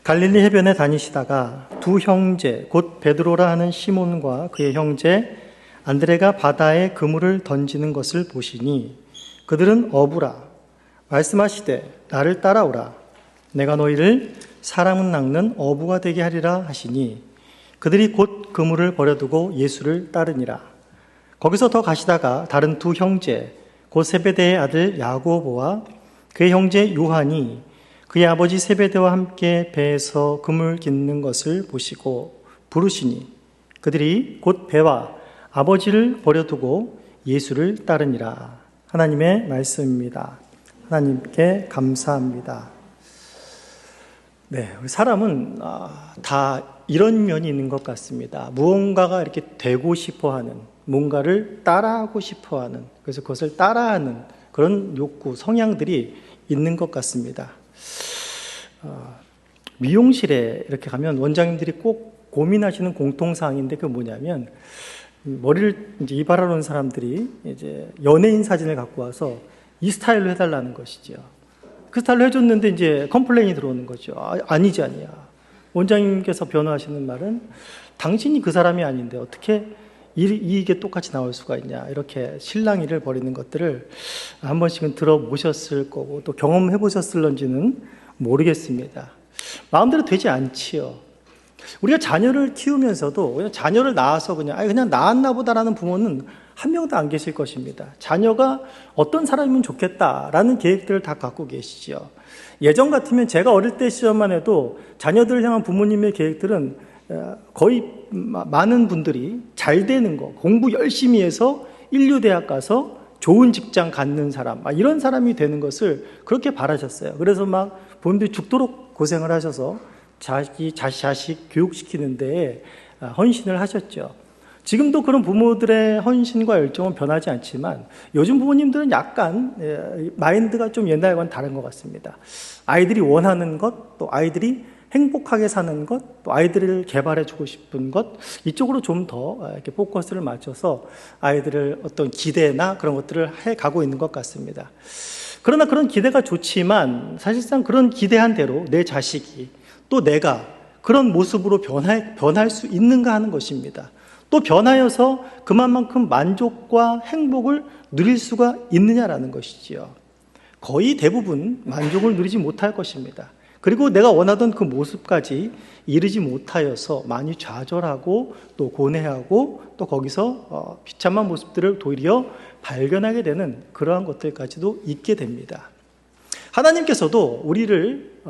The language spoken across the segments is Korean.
갈릴리 해변에 다니시다가 두 형제, 곧 베드로라 하는 시몬과 그의 형제 안드레가 바다에 그물을 던지는 것을 보시니 그들은 어부라. 말씀하시되 나를 따라오라. 내가 너희를 사람은 낚는 어부가 되게 하리라 하시니 그들이 곧 그물을 버려두고 예수를 따르니라. 거기서 더 가시다가 다른 두 형제, 곧 세베대의 아들 야고보와 그의 형제 요한이 그의 아버지 세베대와 함께 배에서 그물 깃는 것을 보시고 부르시니 그들이 곧 배와 아버지를 버려두고 예수를 따르니라. 하나님의 말씀입니다. 하나님께 감사합니다. 네, 사람은 다 이런 면이 있는 것 같습니다. 무언가가 이렇게 되고 싶어하는, 뭔가를 따라하고 싶어하는, 그래서 그것을 따라하는 그런 욕구, 성향들이 있는 것 같습니다. 미용실에 이렇게 가면 원장님들이 꼭 고민하시는 공통사항인데 그게 뭐냐면 머리를 이제 이발하러 온 사람들이 이제 연예인 사진을 갖고 와서 이 스타일로 해달라는 것이죠. 그 스타일로 해줬는데 이제 컴플레인이 들어오는 거죠. 아니지 아니야. 원장님께서 변호하시는 말은 당신이 그 사람이 아닌데 어떻게 이게 똑같이 나올 수가 있냐. 이렇게 실랑이를 벌이는 것들을 한 번씩은 들어보셨을 거고 또 경험해 보셨을런지는 모르겠습니다. 마음대로 되지 않지요. 우리가 자녀를 키우면서도 그냥 자녀를 낳아서 그냥 낳았나 보다라는 부모는 한 명도 안 계실 것입니다. 자녀가 어떤 사람이면 좋겠다라는 계획들을 다 갖고 계시죠. 예전 같으면 제가 어릴 때 시절만 해도 자녀들을 향한 부모님의 계획들은 거의 많은 분들이 잘 되는 거, 공부 열심히 해서 인류대학 가서 좋은 직장 갖는 사람, 이런 사람이 되는 것을 그렇게 바라셨어요. 그래서 막 부모님들이 죽도록 고생을 하셔서 자식 교육시키는 데에 헌신을 하셨죠. 지금도 그런 부모들의 헌신과 열정은 변하지 않지만 요즘 부모님들은 약간 마인드가 좀 옛날과는 다른 것 같습니다. 아이들이 원하는 것, 또 아이들이 행복하게 사는 것, 또 아이들을 개발해주고 싶은 것, 이쪽으로 좀 더 이렇게 포커스를 맞춰서 아이들을 어떤 기대나 그런 것들을 해가고 있는 것 같습니다. 그러나 그런 기대가 좋지만 사실상 그런 기대한 대로 내 자식이 또 내가 그런 모습으로 변할 수 있는가 하는 것입니다. 또 변하여서 그만큼 만족과 행복을 누릴 수가 있느냐라는 것이지요. 거의 대부분 만족을 누리지 못할 것입니다. 그리고 내가 원하던 그 모습까지 이르지 못하여서 많이 좌절하고 또 고뇌하고 또 거기서 비참한 모습들을 도리어 발견하게 되는 그러한 것들까지도 있게 됩니다. 하나님께서도 우리를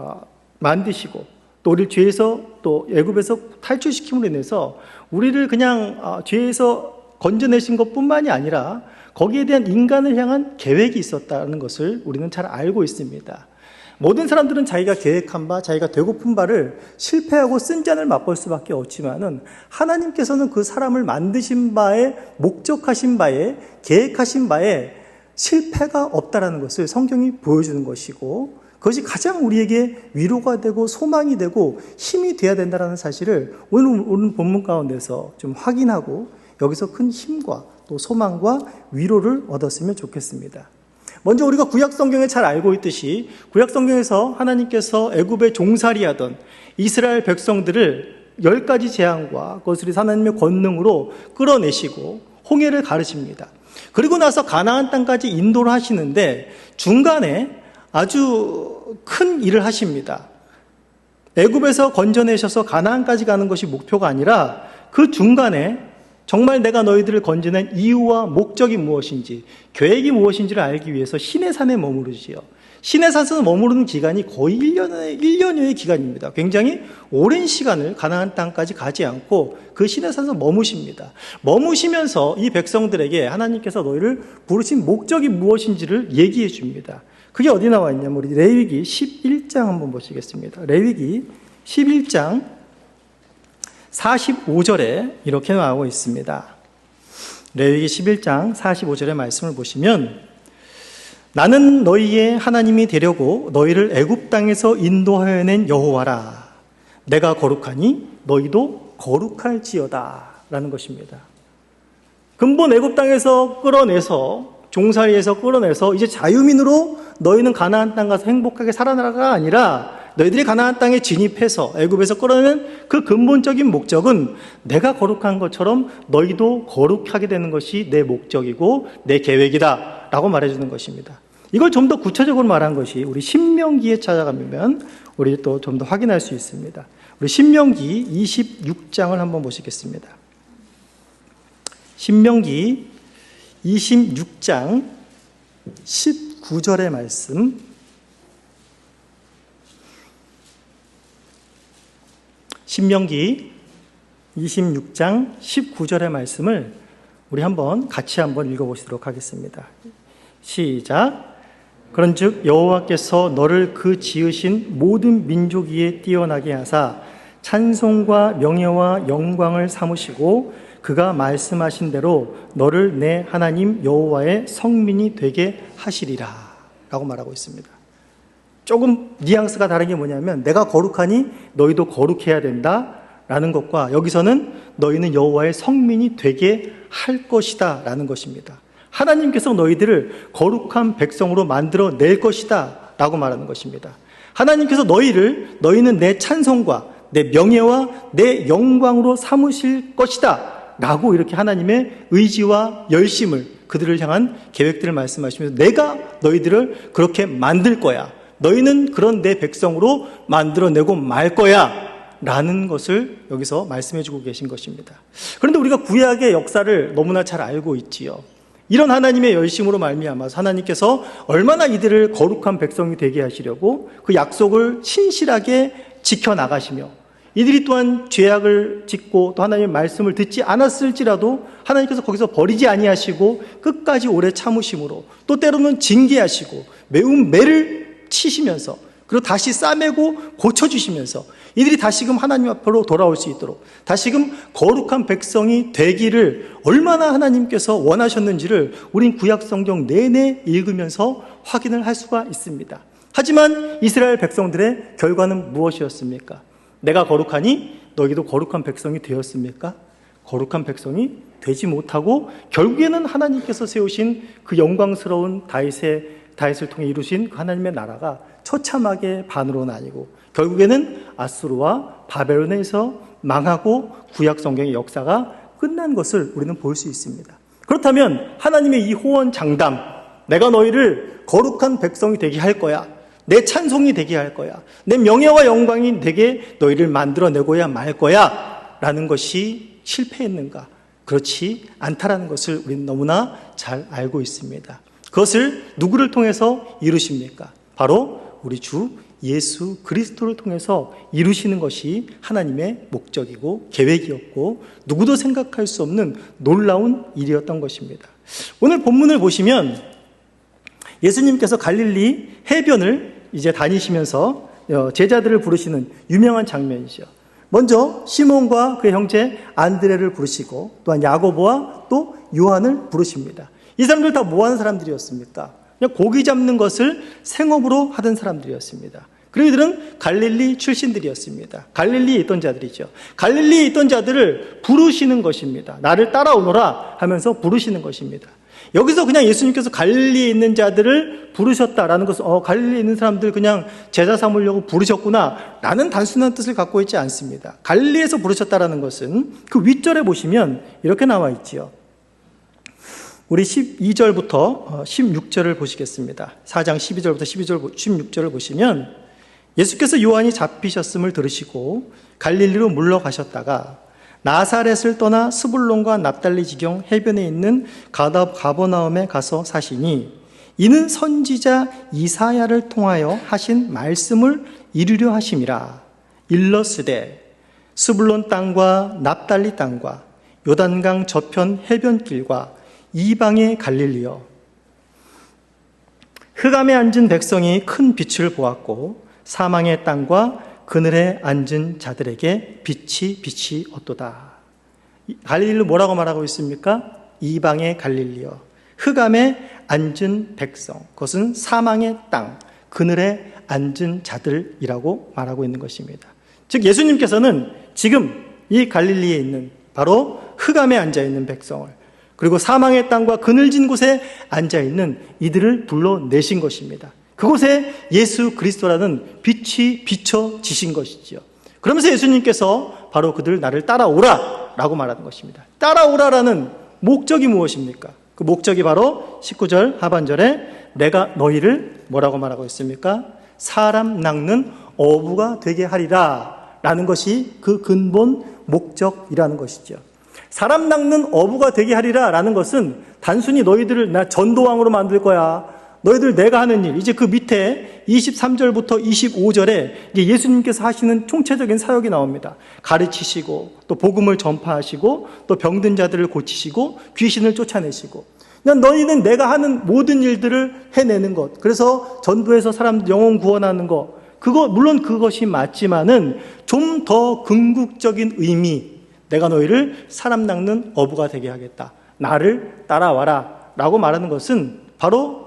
만드시고 또 우리를 죄에서 또 애굽에서 탈출시킴으로 인해서 우리를 그냥 죄에서 건져내신 것뿐만이 아니라 거기에 대한 인간을 향한 계획이 있었다는 것을 우리는 잘 알고 있습니다. 모든 사람들은 자기가 계획한 바, 자기가 되고픈 바를 실패하고 쓴 잔을 맛볼 수밖에 없지만은 하나님께서는 그 사람을 만드신 바에, 목적하신 바에, 계획하신 바에 실패가 없다라는 것을 성경이 보여주는 것이고 그것이 가장 우리에게 위로가 되고 소망이 되고 힘이 되어야 된다는 사실을 오늘 본문 가운데서 좀 확인하고 여기서 큰 힘과 또 소망과 위로를 얻었으면 좋겠습니다. 먼저 우리가 구약 성경에 잘 알고 있듯이 구약 성경에서 하나님께서 애굽에 종살이하던 이스라엘 백성들을 10가지 재앙과 그것을 하나님의 권능으로 끌어내시고 홍해를 가르십니다. 그리고 나서 가나안 땅까지 인도를 하시는데 중간에 아주 큰 일을 하십니다. 애굽에서 건져내셔서 가나안까지 가는 것이 목표가 아니라 그 중간에 정말 내가 너희들을 건져낸 이유와 목적이 무엇인지, 계획이 무엇인지를 알기 위해서 시내산에 머무르지요. 시내산에서 머무르는 기간이 거의 1년여의 기간입니다. 굉장히 오랜 시간을 가나안 땅까지 가지 않고 그 시내산에서 머무십니다. 머무시면서 이 백성들에게 하나님께서 너희를 부르신 목적이 무엇인지를 얘기해 줍니다. 그게 어디 나와 있냐면 우리 레위기 11장 한번 보시겠습니다. 레위기 11장 45절에 이렇게 나오고 있습니다. 레위기 11장 45절의 말씀을 보시면 나는 너희의 하나님이 되려고 너희를 애굽 땅에서 인도하여 낸 여호와라. 내가 거룩하니 너희도 거룩할지어다 라는 것입니다. 근본 애굽 땅에서 끌어내서 종살이에서 끌어내서 이제 자유민으로 너희는 가나안 땅 가서 행복하게 살아나가가 아니라 너희들이 가나안 땅에 진입해서 애굽에서 끌어내는 그 근본적인 목적은 내가 거룩한 것처럼 너희도 거룩하게 되는 것이 내 목적이고 내 계획이다 라고 말해주는 것입니다. 이걸 좀 더 구체적으로 말한 것이 우리 신명기에 찾아가면 우리 또 좀 더 확인할 수 있습니다. 우리 신명기 26장을 한번 보시겠습니다. 신명기 26장 19절의 말씀, 신명기 26장 19절의 말씀을 우리 같이 한번 읽어보시도록 하겠습니다. 시작. 그런즉 여호와께서 너를 그 지으신 모든 민족 위에 뛰어나게 하사 찬송과 명예와 영광을 삼으시고 그가 말씀하신 대로 너를 내 하나님 여호와의 성민이 되게 하시리라 라고 말하고 있습니다. 조금 뉘앙스가 다른 게 뭐냐면 내가 거룩하니 너희도 거룩해야 된다 라는 것과 여기서는 너희는 여호와의 성민이 되게 할 것이다 라는 것입니다. 하나님께서 너희들을 거룩한 백성으로 만들어 낼 것이다 라고 말하는 것입니다. 하나님께서 너희는 내 찬송과 내 명예와 내 영광으로 삼으실 것이다 라고 이렇게 하나님의 의지와 열심을 그들을 향한 계획들을 말씀하시면서 내가 너희들을 그렇게 만들 거야. 너희는 그런 내 백성으로 만들어내고 말 거야 라는 것을 여기서 말씀해주고 계신 것입니다. 그런데 우리가 구약의 역사를 너무나 잘 알고 있지요. 이런 하나님의 열심으로 말미암아서 하나님께서 얼마나 이들을 거룩한 백성이 되게 하시려고 그 약속을 신실하게 지켜나가시며 이들이 또한 죄악을 짓고 또 하나님의 말씀을 듣지 않았을지라도 하나님께서 거기서 버리지 아니하시고 끝까지 오래 참으심으로 또 때로는 징계하시고 매운 매를 치시면서 그리고 다시 싸매고 고쳐주시면서 이들이 다시금 하나님 앞으로 돌아올 수 있도록 다시금 거룩한 백성이 되기를 얼마나 하나님께서 원하셨는지를 우린 구약 성경 내내 읽으면서 확인을 할 수가 있습니다. 하지만 이스라엘 백성들의 결과는 무엇이었습니까? 내가 거룩하니 너희도 거룩한 백성이 되었습니까? 거룩한 백성이 되지 못하고 결국에는 하나님께서 세우신 그 영광스러운 다윗을 통해 이루신 그 하나님의 나라가 처참하게 반으로 나뉘고 결국에는 아수르와 바벨론에서 망하고 구약 성경의 역사가 끝난 것을 우리는 볼 수 있습니다. 그렇다면 하나님의 이 호언 장담, 내가 너희를 거룩한 백성이 되게 할 거야, 내 찬송이 되게 할 거야, 내 명예와 영광이 되게 너희를 만들어내고야 말 거야 라는 것이 실패했는가? 그렇지 않다라는 것을 우리는 너무나 잘 알고 있습니다. 그것을 누구를 통해서 이루십니까? 바로 우리 주 예수 그리스도를 통해서 이루시는 것이 하나님의 목적이고 계획이었고 누구도 생각할 수 없는 놀라운 일이었던 것입니다. 오늘 본문을 보시면 예수님께서 갈릴리 해변을 이제 다니시면서 제자들을 부르시는 유명한 장면이죠. 먼저 시몬과 그의 형제 안드레를 부르시고 또한 야고보와 또 요한을 부르십니다. 이 사람들 다 뭐 하는 사람들이었습니까? 그냥 고기 잡는 것을 생업으로 하던 사람들이었습니다. 그리고 이들은 갈릴리 출신들이었습니다. 갈릴리에 있던 자들이죠. 갈릴리에 있던 자들을 부르시는 것입니다. 나를 따라오너라 하면서 부르시는 것입니다. 여기서 그냥 예수님께서 갈릴리에 있는 자들을 부르셨다라는 것은 갈릴리에 있는 사람들 그냥 제자 삼으려고 부르셨구나 라는 단순한 뜻을 갖고 있지 않습니다. 갈릴리에서 부르셨다라는 것은 그 윗절에 보시면 이렇게 나와 있지요. 우리 12절부터 16절을 보시겠습니다. 4장 12절부터 16절을 보시면 예수께서 요한이 잡히셨음을 들으시고 갈릴리로 물러가셨다가 나사렛을 떠나 스불론과 납달리 지경 해변에 있는 가버나움에 가서 사시니 이는 선지자 이사야를 통하여 하신 말씀을 이루려 하심이라. 일러스되 스불론 땅과 납달리 땅과 요단강 저편 해변길과 이방의 갈릴리여, 흑암에 앉은 백성이 큰 빛을 보았고 사망의 땅과 그늘에 앉은 자들에게 빛이 얻도다. 갈릴리를 뭐라고 말하고 있습니까? 이방의 갈릴리여, 흑암에 앉은 백성, 그것은 사망의 땅, 그늘에 앉은 자들이라고 말하고 있는 것입니다. 즉 예수님께서는 지금 이 갈릴리에 있는 바로 흑암에 앉아있는 백성을 그리고 사망의 땅과 그늘진 곳에 앉아있는 이들을 불러내신 것입니다. 그곳에 예수 그리스도라는 빛이 비춰지신 것이지요. 그러면서 예수님께서 바로 그들 나를 따라오라 라고 말하는 것입니다. 따라오라라는 목적이 무엇입니까? 그 목적이 바로 19절 하반절에 내가 너희를 뭐라고 말하고 있습니까? 사람 낚는 어부가 되게 하리라 라는 것이 그 근본 목적이라는 것이죠. 사람 낚는 어부가 되게 하리라 라는 것은 단순히 너희들을 나 전도왕으로 만들 거야, 너희들 내가 하는 일, 이제 그 밑에 23절부터 25절에 예수님께서 하시는 총체적인 사역이 나옵니다. 가르치시고 또 복음을 전파하시고 또 병든 자들을 고치시고 귀신을 쫓아내시고, 그냥 너희는 내가 하는 모든 일들을 해내는 것, 그래서 전도해서 사람 영혼 구원하는 것, 물론 그것이 맞지만은 좀 더 궁극적인 의미, 내가 너희를 사람 낚는 어부가 되게 하겠다, 나를 따라와라 라고 말하는 것은 바로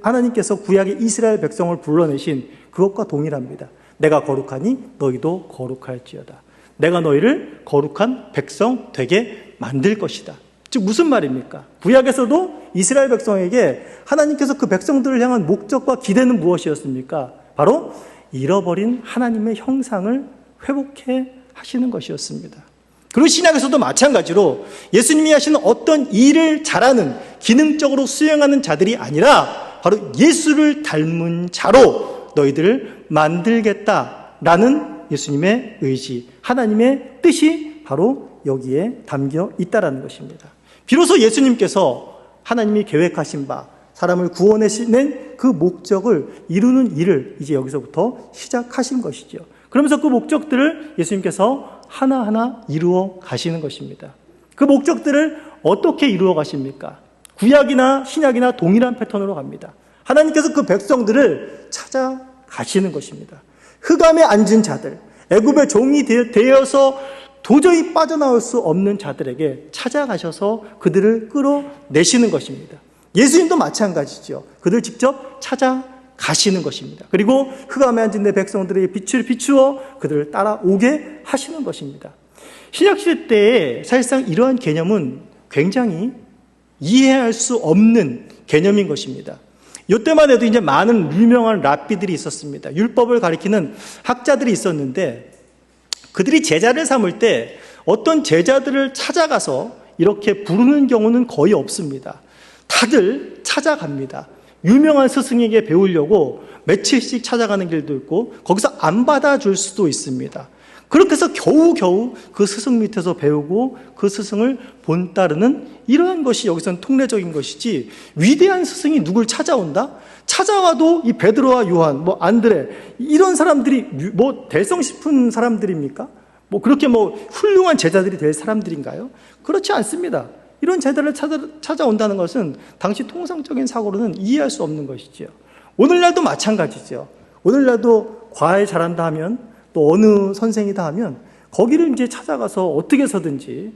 하나님께서 구약의 이스라엘 백성을 불러내신 그것과 동일합니다. 내가 거룩하니 너희도 거룩할지어다. 내가 너희를 거룩한 백성 되게 만들 것이다. 즉 무슨 말입니까? 구약에서도 이스라엘 백성에게 하나님께서 그 백성들을 향한 목적과 기대는 무엇이었습니까? 바로 잃어버린 하나님의 형상을 회복해 하시는 것이었습니다. 그리고 신약에서도 마찬가지로 예수님이 하시는 어떤 일을 잘하는, 기능적으로 수행하는 자들이 아니라 바로 예수를 닮은 자로 너희들을 만들겠다라는 예수님의 의지, 하나님의 뜻이 바로 여기에 담겨 있다라는 것입니다. 비로소 예수님께서 하나님이 계획하신 바 사람을 구원하시는 그 목적을 이루는 일을 이제 여기서부터 시작하신 것이죠. 그러면서 그 목적들을 예수님께서 하나하나 이루어 가시는 것입니다. 그 목적들을 어떻게 이루어 가십니까? 구약이나 신약이나 동일한 패턴으로 갑니다. 하나님께서 그 백성들을 찾아가시는 것입니다. 흑암에 앉은 자들, 애굽의 종이 되어서 도저히 빠져나올 수 없는 자들에게 찾아가셔서 그들을 끌어내시는 것입니다. 예수님도 마찬가지죠. 그들 직접 찾아가시는 것입니다. 그리고 흑암에 앉은 내 백성들에게 빛을 비추어 그들을 따라오게 하시는 것입니다. 신약시대 때에 사실상 이러한 개념은 굉장히 이해할 수 없는 개념인 것입니다. 이때만 해도 이제 많은 유명한 랍비들이 있었습니다. 율법을 가리키는 학자들이 있었는데 그들이 제자를 삼을 때 어떤 제자들을 찾아가서 이렇게 부르는 경우는 거의 없습니다. 다들 찾아갑니다. 유명한 스승에게 배우려고 며칠씩 찾아가는 길도 있고 거기서 안 받아줄 수도 있습니다. 그렇게 해서 겨우겨우 그 스승 밑에서 배우고 그 스승을 본따르는 이러한 것이 여기서는 통례적인 것이지, 위대한 스승이 누굴 찾아온다? 찾아와도 이 베드로와 요한, 안드레 이런 사람들이 대성 싶은 사람들입니까? 그렇게 훌륭한 제자들이 될 사람들인가요? 그렇지 않습니다. 이런 제자를 찾아온다는 것은 당시 통상적인 사고로는 이해할 수 없는 것이지요. 오늘날도 마찬가지죠. 오늘날도 과외 잘한다 하면 또 어느 선생이다 하면 거기를 이제 찾아가서 어떻게 해서든지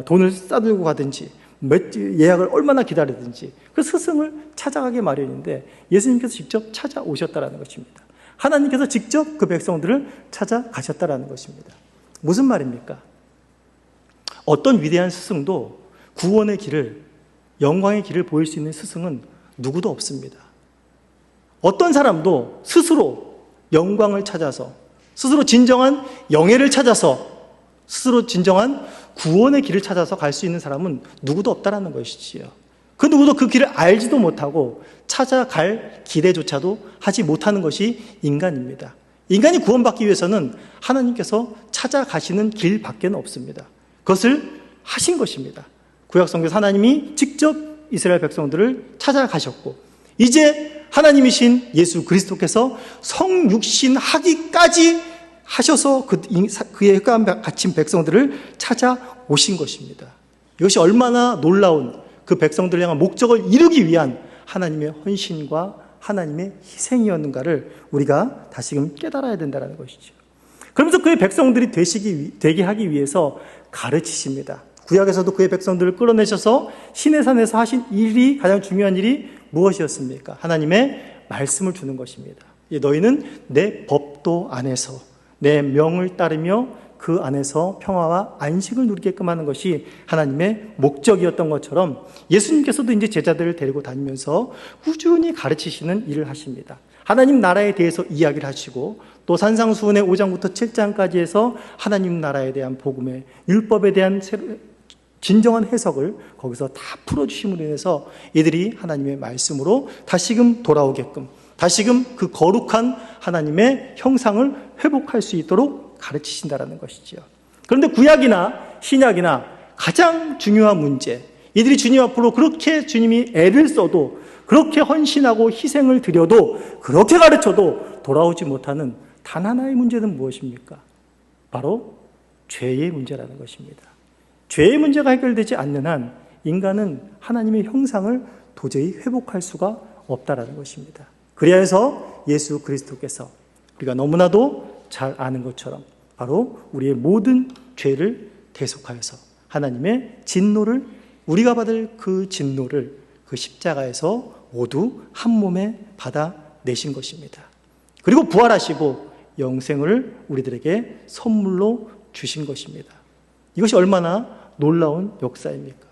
돈을 싸들고 가든지 예약을 얼마나 기다리든지 그 스승을 찾아가게 마련인데 예수님께서 직접 찾아오셨다라는 것입니다. 하나님께서 직접 그 백성들을 찾아가셨다라는 것입니다. 무슨 말입니까? 어떤 위대한 스승도 구원의 길을, 영광의 길을 보일 수 있는 스승은 누구도 없습니다. 어떤 사람도 스스로 영광을 찾아서, 스스로 진정한 영예를 찾아서, 스스로 진정한 구원의 길을 찾아서 갈 수 있는 사람은 누구도 없다라는 것이지요. 그 누구도 그 길을 알지도 못하고 찾아갈 기대조차도 하지 못하는 것이 인간입니다. 인간이 구원받기 위해서는 하나님께서 찾아가시는 길밖에 없습니다. 그것을 하신 것입니다. 구약성경에서 하나님이 직접 이스라엘 백성들을 찾아가셨고 이제 하나님이신 예수 그리스도께서 성육신하기까지 하셔서 그의 흑암 갇힌 백성들을 찾아오신 것입니다. 이것이 얼마나 놀라운 그 백성들을 향한 목적을 이루기 위한 하나님의 헌신과 하나님의 희생이었는가를 우리가 다시금 깨달아야 된다는 것이죠. 그러면서 그의 백성들이 되게 하기 위해서 가르치십니다. 구약에서도 그의 백성들을 끌어내셔서 시내산에서 하신 일이, 가장 중요한 일이 무엇이었습니까? 하나님의 말씀을 주는 것입니다. 너희는 내 법도 안에서 내 명을 따르며 그 안에서 평화와 안식을 누리게끔 하는 것이 하나님의 목적이었던 것처럼 예수님께서도 이제 제자들을 데리고 다니면서 꾸준히 가르치시는 일을 하십니다. 하나님 나라에 대해서 이야기를 하시고 또 산상수훈의 5장부터 7장까지 해서 하나님 나라에 대한 복음의 율법에 대한 진정한 해석을 거기서 다 풀어주심으로 인해서 이들이 하나님의 말씀으로 다시금 돌아오게끔, 다시금 그 거룩한 하나님의 형상을 회복할 수 있도록 가르치신다라는 것이죠. 그런데 구약이나 신약이나 가장 중요한 문제, 이들이 주님 앞으로 그렇게 주님이 애를 써도, 그렇게 헌신하고 희생을 드려도, 그렇게 가르쳐도 돌아오지 못하는 단 하나의 문제는 무엇입니까? 바로 죄의 문제라는 것입니다. 죄의 문제가 해결되지 않는 한 인간은 하나님의 형상을 도저히 회복할 수가 없다라는 것입니다. 그래야 해서 예수 그리스도께서 우리가 너무나도 잘 아는 것처럼 바로 우리의 모든 죄를 대속하여서 하나님의 진노를, 우리가 받을 그 진노를 그 십자가에서 모두 한 몸에 받아내신 것입니다. 그리고 부활하시고 영생을 우리들에게 선물로 주신 것입니다. 이것이 얼마나 놀라운 역사입니까?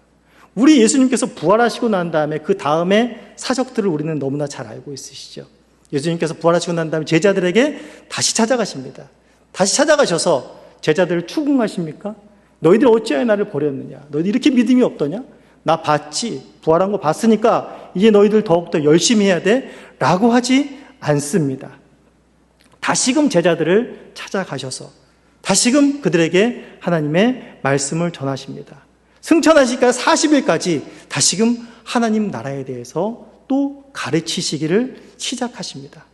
우리 예수님께서 부활하시고 난 다음에 그 다음에 사적들을 우리는 너무나 잘 알고 있으시죠. 예수님께서 부활하시고 난 다음에 제자들에게 다시 찾아가십니다. 다시 찾아가셔서 제자들을 추궁하십니까? 너희들 어찌하여 나를 버렸느냐? 너희들 이렇게 믿음이 없더냐? 나 봤지, 부활한 거 봤으니까 이제 너희들 더욱더 열심히 해야 돼 라고 하지 않습니다. 다시금 제자들을 찾아가셔서 다시금 그들에게 하나님의 말씀을 전하십니다. 승천하시기까 40일까지 다시금 하나님 나라에 대해서 또 가르치시기를 시작하십니다.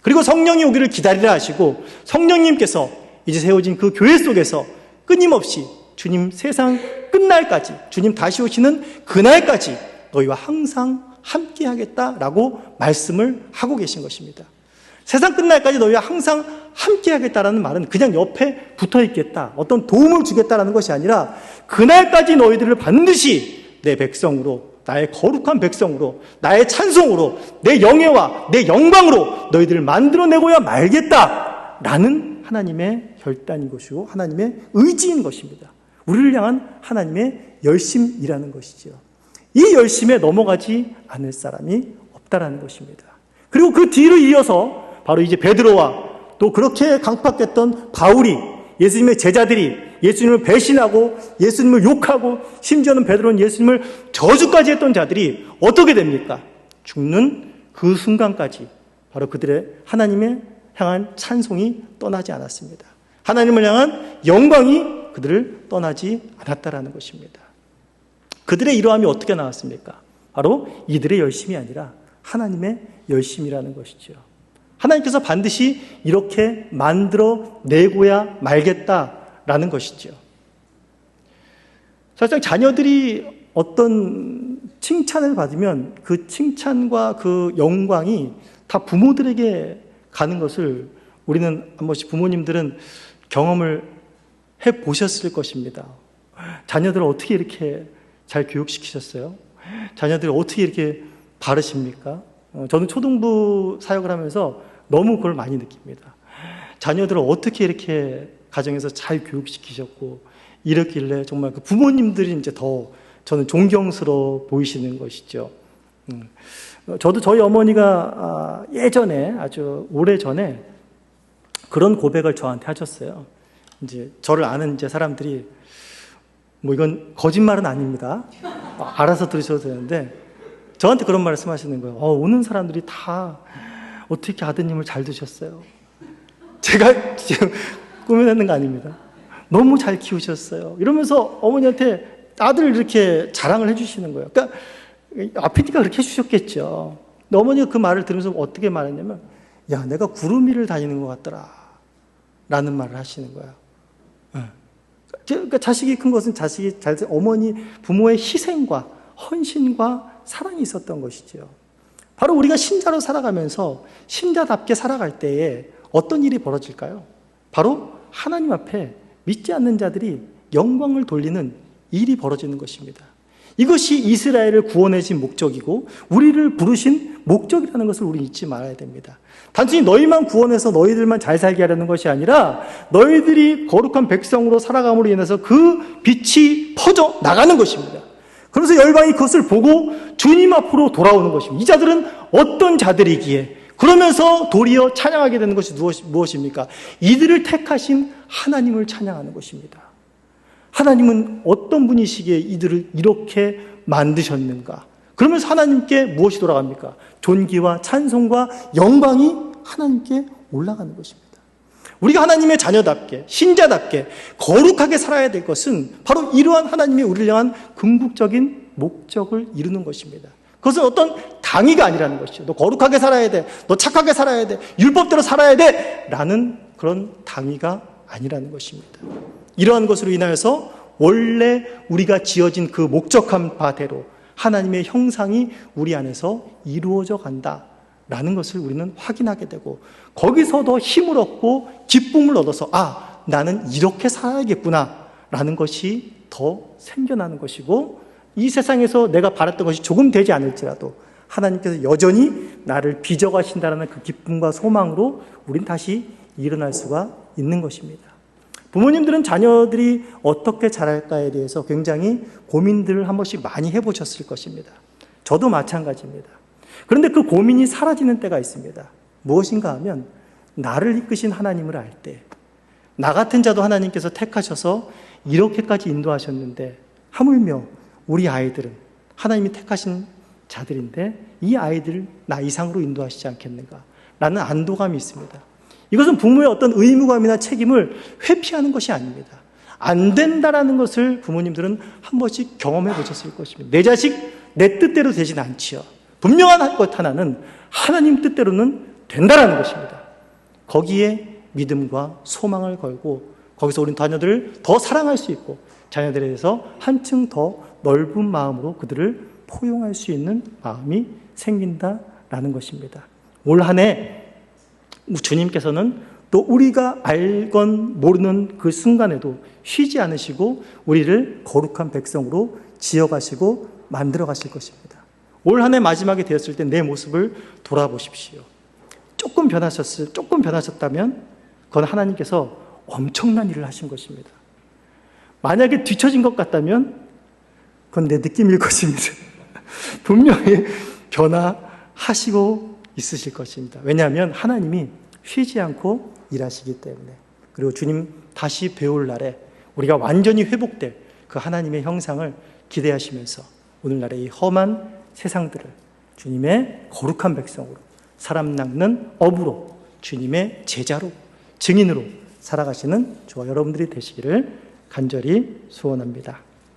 그리고 성령이 오기를 기다리라 하시고 성령님께서 이제 세워진 그 교회 속에서 끊임없이 주님 세상 끝날까지, 주님 다시 오시는 그날까지 너희와 항상 함께 하겠다라고 말씀을 하고 계신 것입니다. 세상 끝날까지 너희와 항상 함께 하겠다라는 말은 그냥 옆에 붙어 있겠다, 어떤 도움을 주겠다라는 것이 아니라 그날까지 너희들을 반드시 내 백성으로, 나의 거룩한 백성으로, 나의 찬송으로, 내 영예와 내 영광으로 너희들을 만들어내고야 말겠다라는 하나님의 결단인 것이고 하나님의 의지인 것입니다. 우리를 향한 하나님의 열심이라는 것이죠. 이 열심에 넘어가지 않을 사람이 없다라는 것입니다. 그리고 그 뒤를 이어서 바로 이제 베드로와 또 그렇게 강팍했던 바울이, 예수님의 제자들이 예수님을 배신하고 예수님을 욕하고 심지어는 베드로는 예수님을 저주까지 했던 자들이 어떻게 됩니까? 죽는 그 순간까지 바로 그들의 하나님의 향한 찬송이 떠나지 않았습니다. 하나님을 향한 영광이 그들을 떠나지 않았다라는 것입니다. 그들의 이러함이 어떻게 나왔습니까? 바로 이들의 열심이 아니라 하나님의 열심이라는 것이죠. 하나님께서 반드시 이렇게 만들어내고야 말겠다라는 것이죠. 사실상 자녀들이 어떤 칭찬을 받으면 그 칭찬과 그 영광이 다 부모들에게 가는 것을 우리는 한 번씩 부모님들은 경험을 해보셨을 것입니다. 자녀들을 어떻게 이렇게 잘 교육시키셨어요? 자녀들을 어떻게 이렇게 바르십니까? 저는 초등부 사역을 하면서 너무 그걸 많이 느낍니다. 자녀들을 어떻게 이렇게 가정에서 잘 교육시키셨고 이렇길래 정말 그 부모님들이 이제 더 저는 존경스러워 보이시는 것이죠. 저도 저희 어머니가 예전에 아주 오래전에 그런 고백을 저한테 하셨어요. 이제 저를 아는 이제 사람들이 뭐 이건 거짓말은 아닙니다. 알아서 들으셔도 되는데 저한테 그런 말씀하시는 거예요. 오는 사람들이 다 어떻게 아드님을 잘 두셨어요? 제가 지금 꾸며내는 거 아닙니다. 너무 잘 키우셨어요. 이러면서 어머니한테 아들을 이렇게 자랑을 해주시는 거예요. 그러니까 아피디가 그렇게 해주셨겠죠. 근데 어머니가 그 말을 들으면서 어떻게 말했냐면, 야, 내가 구름 위를 다니는 것 같더라 라는 말을 하시는 거예요. 그러니까 자식이 큰 것은 자식이 어머니, 부모의 희생과 헌신과 사랑이 있었던 것이죠. 바로 우리가 신자로 살아가면서 신자답게 살아갈 때에 어떤 일이 벌어질까요? 바로 하나님 앞에 믿지 않는 자들이 영광을 돌리는 일이 벌어지는 것입니다. 이것이 이스라엘을 구원해신 목적이고 우리를 부르신 목적이라는 것을 우리 잊지 말아야 됩니다. 단순히 너희만 구원해서 너희들만 잘 살게 하려는 것이 아니라 너희들이 거룩한 백성으로 살아감으로 인해서 그 빛이 퍼져 나가는 것입니다. 그래서 열방이 그것을 보고 주님 앞으로 돌아오는 것입니다. 이 자들은 어떤 자들이기에, 그러면서 도리어 찬양하게 되는 것이 무엇입니까? 이들을 택하신 하나님을 찬양하는 것입니다. 하나님은 어떤 분이시기에 이들을 이렇게 만드셨는가? 그러면서 하나님께 무엇이 돌아갑니까? 존귀와 찬송과 영광이 하나님께 올라가는 것입니다. 우리가 하나님의 자녀답게, 신자답게 거룩하게 살아야 될 것은 바로 이러한 하나님의 우리를 향한 궁극적인 목적을 이루는 것입니다. 그것은 어떤 당위가 아니라는 것이죠. 너 거룩하게 살아야 돼, 너 착하게 살아야 돼, 율법대로 살아야 돼 라는 그런 당위가 아니라는 것입니다. 이러한 것으로 인하여서 원래 우리가 지어진 그 목적한 바대로 하나님의 형상이 우리 안에서 이루어져 간다라는 것을 우리는 확인하게 되고, 거기서 더 힘을 얻고 기쁨을 얻어서 나는 이렇게 살아야겠구나 라는 것이 더 생겨나는 것이고, 이 세상에서 내가 바랐던 것이 조금 되지 않을지라도 하나님께서 여전히 나를 빚어가신다는 그 기쁨과 소망으로 우린 다시 일어날 수가 있는 것입니다. 부모님들은 자녀들이 어떻게 자랄까에 대해서 굉장히 고민들을 한 번씩 많이 해보셨을 것입니다. 저도 마찬가지입니다. 그런데 그 고민이 사라지는 때가 있습니다. 무엇인가 하면 나를 이끄신 하나님을 알 때, 나 같은 자도 하나님께서 택하셔서 이렇게까지 인도하셨는데 하물며 우리 아이들은 하나님이 택하신 자들인데 이 아이들을 나 이상으로 인도하시지 않겠는가 라는 안도감이 있습니다. 이것은 부모의 어떤 의무감이나 책임을 회피하는 것이 아닙니다. 안 된다라는 것을 부모님들은 한 번씩 경험해 보셨을 것입니다. 내 자식 내 뜻대로 되진 않지요. 분명한 것 하나는 하나님 뜻대로는 된다라는 것입니다. 거기에 믿음과 소망을 걸고 거기서 우린 자녀들을 더 사랑할 수 있고 자녀들에 대해서 한층 더 넓은 마음으로 그들을 포용할 수 있는 마음이 생긴다라는 것입니다. 올 한 해 주님께서는 또 우리가 알건 모르는 그 순간에도 쉬지 않으시고 우리를 거룩한 백성으로 지어가시고 만들어가실 것입니다. 올 한 해 마지막이 되었을 때 내 모습을 돌아보십시오. 조금 변하셨다면 그건 하나님께서 엄청난 일을 하신 것입니다. 만약에 뒤처진 것 같다면 그건 내 느낌일 것입니다. 분명히 변화하시고 있으실 것입니다. 왜냐하면 하나님이 쉬지 않고 일하시기 때문에. 그리고 주님 다시 배울 날에 우리가 완전히 회복될 그 하나님의 형상을 기대하시면서 오늘날의 이 험한 세상들을 주님의 거룩한 백성으로, 사람 낚는 어부로, 주님의 제자로, 증인으로 살아가시는 저와 여러분들이 되시기를 간절히 소원합니다.